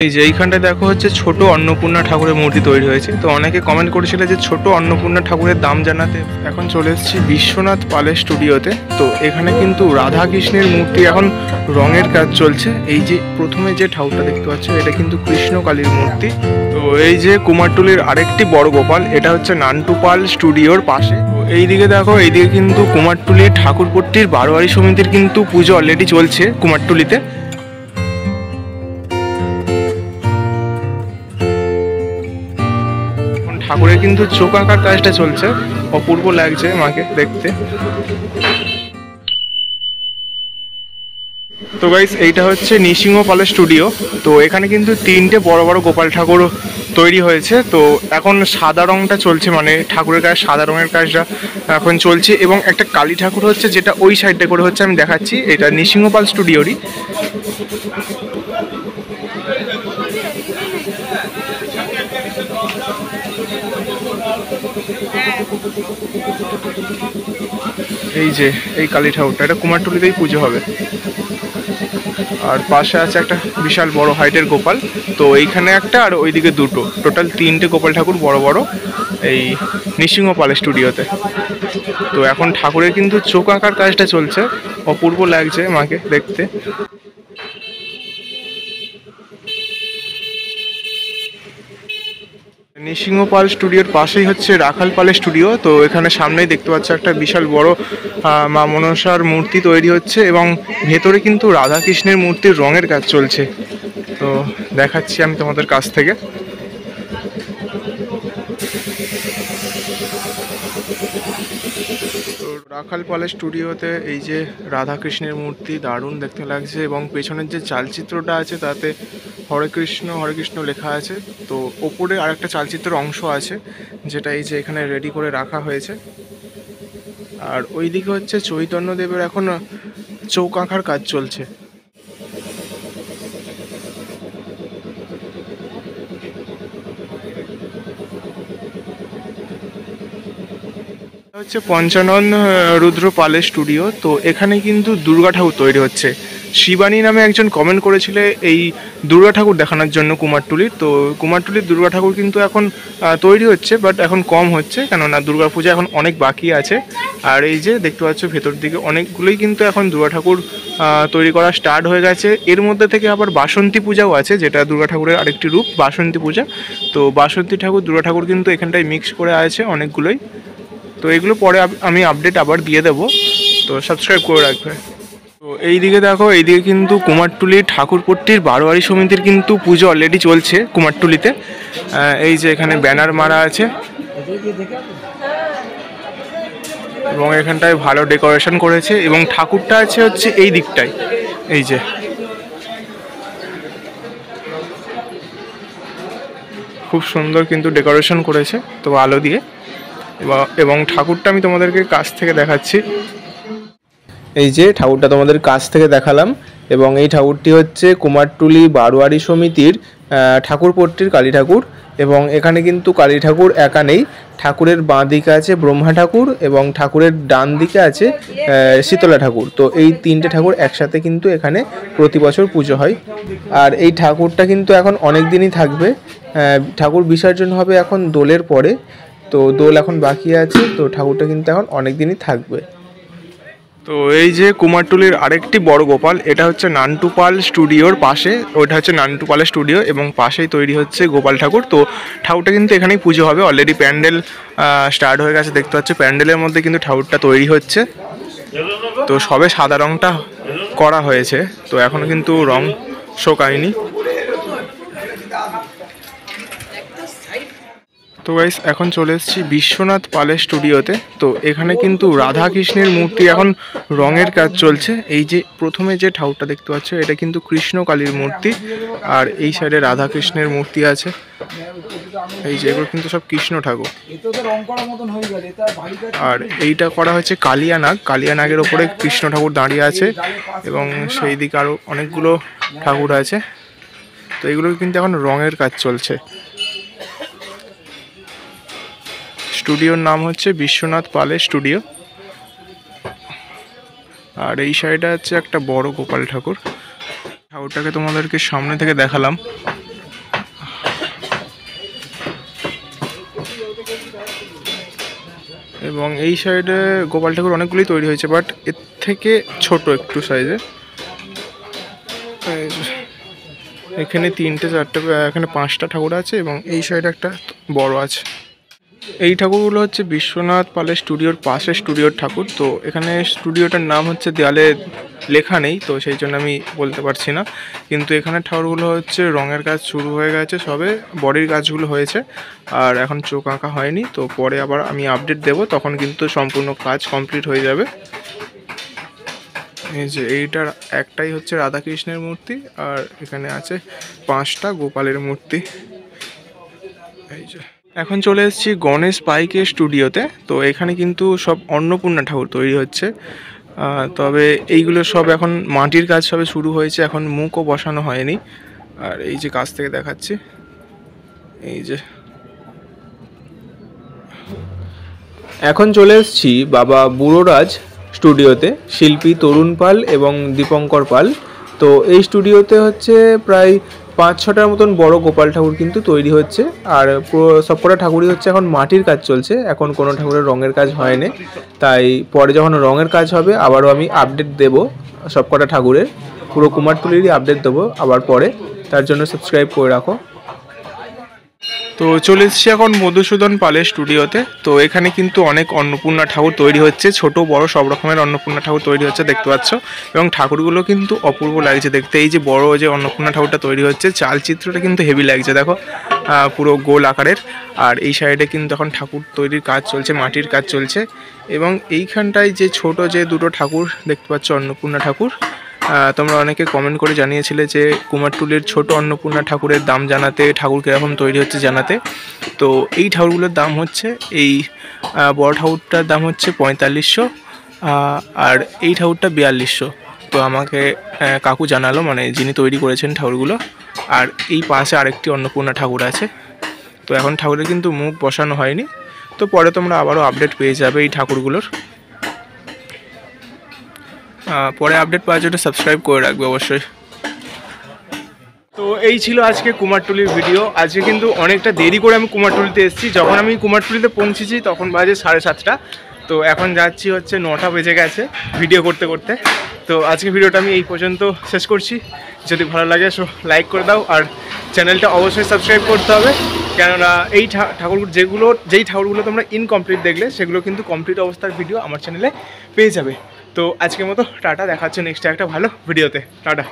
এই যে এইখানটায় দেখো হচ্ছে ছোট অন্নপূর্ণা ঠাকুরের মূর্তি তৈরি হয়েছে। তো অনেকে কমেন্ট করেছিল যে ছোট অন্নপূর্ণা ঠাকুরের দাম জানাতে। এখন চলে এসেছি বিশ্বনাথ পালের স্টুডিওতে। তো এখানে কিন্তু রাধা কৃষ্ণের মূর্তি এখন রঙের কাজ চলছে। এই যে প্রথমে যে ঠাকুরটা দেখতে পাচ্ছ এটা কিন্তু কৃষ্ণ কালীর মূর্তি। তো এই যে কুমারটুলির আরেকটি বড় গোপাল, এটা হচ্ছে নান্টু পাল স্টুডিওর পাশে। তো এইদিকে দেখো, এইদিকে কিন্তু কুমারটুলির ঠাকুরপট্টির বারোয়ারি সমিতির কিন্তু পুজো অলরেডি চলছে কুমারটুলিতে। ঠাকুরের কিন্তু চোখ আঁকার কাজটা চলছে, অপূর্ব লাগছে মাকে দেখতে। তো গাইস, এইটা হচ্ছে নৃসিংহ পালের স্টুডিও। তো এখানে কিন্তু তিনটে বড় বড় গোপাল ঠাকুর তৈরি হয়েছে। তো এখন সাদা রংটা চলছে, মানে ঠাকুরের কাজ সাদা রঙের কাজটা এখন চলছে। এবং একটা কালী ঠাকুর হচ্ছে, যেটা ওই সাইডে করে হচ্ছে, আমি দেখাচ্ছি। এটা নৃসিংহ পাল স্টুডিওরই। এই যে এই কালী ঠাকুরটা, এটা কুমারটুলিতেই পুজো হবে। আর পাশে আছে একটা বিশাল বড় হাইটের গোপাল। তো এইখানে একটা আর ওইদিকে দুটো, টোটাল তিনটে গোপাল ঠাকুর বড় বড় এই নৃসিংহ পালের স্টুডিওতে। তো এখন ঠাকুরের কিন্তু চোখ আঁকার কাজটা চলছে, অপূর্ব লাগছে মাকে দেখতে। নৃসিংহ পাল স্টুডিওর পাশেই হচ্ছে রাখাল পালের স্টুডিও। তো এখানে সামনেই দেখতে পাচ্ছ একটা বিশাল বড় মা মনসার মূর্তি তৈরি হচ্ছে, এবং ভেতরে কিন্তু রাধাকৃষ্ণের মূর্তির রঙের কাজ চলছে। তো দেখাচ্ছি আমি তোমাদের কাছ থেকে। তো রাখাল পালের স্টুডিওতে এই যে রাধাকৃষ্ণের মূর্তি দারুণ দেখতে লাগছে, এবং পেছনের যে চালচিত্রটা আছে তাতে হরে কৃষ্ণ লেখা আছে। তো ওপরে আরেকটা চালচিত্রের অংশ আছে, যেটা এই যে এখানে রেডি করে রাখা হয়েছে। আর ওইদিকে হচ্ছে চৈতন্যদেবের এখন চৌক আঁকার কাজ চলছে। হচ্ছে পঞ্চানন রুদ্র পালের স্টুডিও। তো এখানে কিন্তু দুর্গা ঠাকুর তৈরি হচ্ছে। শিবানী নামে একজন কমেন্ট করেছিল এই দুর্গা ঠাকুর দেখানোর জন্য কুমারটুলির। তো কুমারটুলির দুর্গা ঠাকুর কিন্তু এখন তৈরি হচ্ছে, বাট এখন কম হচ্ছে, কেননা দুর্গা পূজা এখন অনেক বাকি আছে। আর এই যে দেখতে পাচ্ছ ভেতর দিকে অনেকগুলোই কিন্তু এখন দুর্গা ঠাকুর তৈরি করা স্টার্ট হয়ে গেছে। এর মধ্যে থেকে আবার বাসন্তী পূজাও আছে, যেটা দুর্গা ঠাকুরের আরেকটি রূপ, বাসন্তী পূজা। তো বাসন্তী ঠাকুর দুর্গা ঠাকুর কিন্তু এখানটায় মিক্স করে আছে অনেকগুলোই। তো এগুলো পরে আমি আপডেট আবার দিয়ে দেবো, তো সাবস্ক্রাইব করে রাখবে। তো এইদিকে দেখো, এইদিকে কিন্তু কুমারটুলির ঠাকুরপট্টির বারোয়ারি সমিতির কিন্তু পুজো অলরেডি চলছে কুমারটুলিতে। এই যে এখানে ব্যানার মারা আছে, এবং এখানটায় ভালো ডেকোরেশন করেছে, এবং ঠাকুরটা আছে হচ্ছে এই দিকটায়। এই যে খুব সুন্দর কিন্তু ডেকোরেশন করেছে তো আলো দিয়ে। এবং ঠাকুরটা আমি তোমাদেরকে কাছ থেকে দেখাচ্ছি। এই যে ঠাকুরটা তোমাদের কাছ থেকে দেখালাম, এবং এই ঠাকুরটি হচ্ছে কুমারটুলি বারোয়ারি সমিতির ঠাকুরপট্টির কালী ঠাকুর। এবং এখানে কিন্তু কালী ঠাকুর একা নেই, ঠাকুরের বাঁ দিকে আছে ব্রহ্মা ঠাকুর, এবং ঠাকুরের ডান দিকে আছে শীতলা ঠাকুর। তো এই তিনটে ঠাকুর একসাথে কিন্তু এখানে প্রতি বছর পুজো হয়। আর এই ঠাকুরটা কিন্তু এখন অনেক দিনই থাকবে। ঠাকুর বিসর্জন হবে এখন দোলের পরে, তো দোল এখন বাকি আছে। তো ঠাকুরটা কিন্তু এখন অনেক দিনই থাকবে। তো এই যে কুমারটুলির আরেকটি বড় গোপাল, এটা হচ্ছে নান্টু পাল স্টুডিওর পাশে। ওইটা হচ্ছে নান্টু পালের স্টুডিও, এবং পাশেই তৈরি হচ্ছে গোপাল ঠাকুর। তো ঠাকুরটা কিন্তু এখানেই পুজো হবে। অলরেডি প্যান্ডেল স্টার্ট হয়ে গেছে, দেখতে পাচ্ছ প্যান্ডেলের মধ্যে কিন্তু ঠাকুরটা তৈরি হচ্ছে। তো সবে সাদা রংটা করা হয়েছে, তো এখনো কিন্তু রং শোকায়নি। তো গাইস, এখন চলে এসেছি বিশ্বনাথ পালের স্টুডিওতে। তো এখানে কিন্তু রাধাকৃষ্ণের মূর্তি এখন রঙের কাজ চলছে। এই যে প্রথমে যে ঠাকুরটা দেখতে পাচ্ছ এটা কিন্তু কৃষ্ণ কালীর মূর্তি, আর এই সাইডে রাধাকৃষ্ণের মূর্তি আছে। এই যে এগুলো কিন্তু সব কৃষ্ণ ঠাকুর। আর এইটা করা হয়েছে কালিয়া নাগের ওপরে কৃষ্ণ ঠাকুর দাঁড়িয়ে আছে, এবং সেই দিকে আরও অনেকগুলো ঠাকুর আছে। তো এগুলো কিন্তু এখন রঙের কাজ চলছে। স্টুডিওর নাম হচ্ছে বিশ্বনাথ পালের স্টুডিও। আর এই সাইডে আছে একটা বড় গোপাল ঠাকুর। ঠাকুরটাকে তোমাদেরকে সামনে থেকে দেখালাম। এবং এই সাইডে গোপাল ঠাকুর অনেকগুলোই তৈরি হয়েছে, বাট এর থেকে ছোট একটু সাইজে। এখানে 3টে 4টে এখানে 5টা ঠাকুর আছে এবং এই সাইডে একটা বড় আছে। এই ঠাকুরগুলো হচ্ছে বিশ্বনাথ পালের স্টুডিওর পাশে স্টুডিওর ঠাকুর। তো এখানে স্টুডিওটার নাম হচ্ছে দেয়ালে লেখা নেই, তো সেই জন্য আমি বলতে পারছি না। কিন্তু এখানে ঠাকুরগুলো হচ্ছে রঙের কাজ শুরু হয়ে গেছে, সবে বডির কাজগুলো হয়েছে আর এখন চোখ আঁকা হয়নি। তো পরে আবার আমি আপডেট দেব, তখন কিন্তু সম্পূর্ণ কাজ কমপ্লিট হয়ে যাবে। এই যে এইটার একটাই হচ্ছে রাধাকৃষ্ণের মূর্তি আর এখানে আছে 5টা গোপালের মূর্তি। এই যে এখন চলে এসেছি গণেশ পাইকের স্টুডিওতে। তো এখানে কিন্তু সব অন্নপূর্ণা ঠাকুর তৈরি হচ্ছে, তবে এইগুলো সব এখন মাটির কাজ সবে শুরু হয়েছে, এখন মুখও বসানো হয়নি। আর এই যে কাছ থেকে দেখাচ্ছি, এই যে এখন চলে এসেছি বাবা বুড়োরাজ স্টুডিওতে, শিল্পী তরুণ পাল এবং দীপঙ্কর পাল। তো এই স্টুডিওতে হচ্ছে প্রায় 5-6টার মতন বড় গোপাল ঠাকুর কিন্তু তৈরি হচ্ছে। আর পুরো সবকটা ঠাকুরই হচ্ছে এখন মাটির কাজ চলছে, এখন কোনো ঠাকুরের রঙের কাজ হয়নি। তাই পরে যখন রঙের কাজ হবে আবারও আমি আপডেট দেব সবকটা ঠাকুরের, পুরো কুমারটুলিরই আপডেট দেবো আবার পরে, তার জন্য সাবস্ক্রাইব করে রাখো। তো চলে এসেছি এখন মধুসূদন পালের স্টুডিওতে। তো এখানে কিন্তু অনেক অন্নপূর্ণা ঠাকুর তৈরি হচ্ছে, ছোট বড় সব রকমের অন্নপূর্ণা ঠাকুর তৈরি হচ্ছে দেখতে পাচ্ছ। এবং ঠাকুরগুলো কিন্তু অপূর্ব লাগছে দেখতে। এই যে বড় যে অন্নপূর্ণা ঠাকুরটা তৈরি হচ্ছে, চালচিত্রটা কিন্তু হেভি লাগছে দেখো, পুরো গোল আকারের। আর এই সাইডে কিন্তু এখন ঠাকুর তৈরির কাজ চলছে, মাটির কাজ চলছে। এবং এইখানটায় যে ছোট যে দুটো ঠাকুর দেখতে পাচ্ছ অন্নপূর্ণা ঠাকুর, তোমরা অনেকে কমেন্ট করে জানিয়েছিলে যে কুমারটুলির ছোট অন্নপূর্ণা ঠাকুরের দাম জানাতে, ঠাকুর কীরকম তৈরি হচ্ছে জানাতে। তো এই ঠাকুরগুলোর দাম হচ্ছে, এই বড় ঠাকুরটার দাম হচ্ছে 4500 আর এই ঠাকুরটা 4200। তো আমাকে কাকু জানালো, মানে যিনি তৈরি করেছেন ঠাকুরগুলো। আর এই পাশে আরেকটি অন্নপূর্ণা ঠাকুর আছে। তো এখন ঠাকুরের কিন্তু মুখ বসানো হয়নি, তো পরে তোমরা আবারও আপডেট পেয়ে যাবে এই ঠাকুরগুলোর। পরে আপডেট পাওয়ার জন্য সাবস্ক্রাইব করে রাখবে অবশ্যই। তো এই ছিল আজকে কুমারটুলির ভিডিও। আজকে কিন্তু অনেকটা দেরি করে আমি কুমারটুলিতে এসেছি। যখন আমি কুমারটুলিতে পৌঁছেছি তখন বাজে 7:30। তো এখন যাচ্ছি হচ্ছে 9টা বেজে গেছে ভিডিও করতে করতে। তো আজকে ভিডিওটা আমি এই পর্যন্ত শেষ করছি। যদি ভালো লাগে সো লাইক করে দাও, আর চ্যানেলটা অবশ্যই সাবস্ক্রাইব করতে হবে, কেননা এই যেই ঠাকুরগুলো তোমরা ইনকমপ্লিট দেখলে সেগুলো কিন্তু কমপ্লিট অবস্থার ভিডিও আমার চ্যানেলে পেয়ে যাবে। তো আজকের মতো টাটা, দেখা হচ্ছে নেক্সট একটা ভালো ভিডিওতে। টাটা।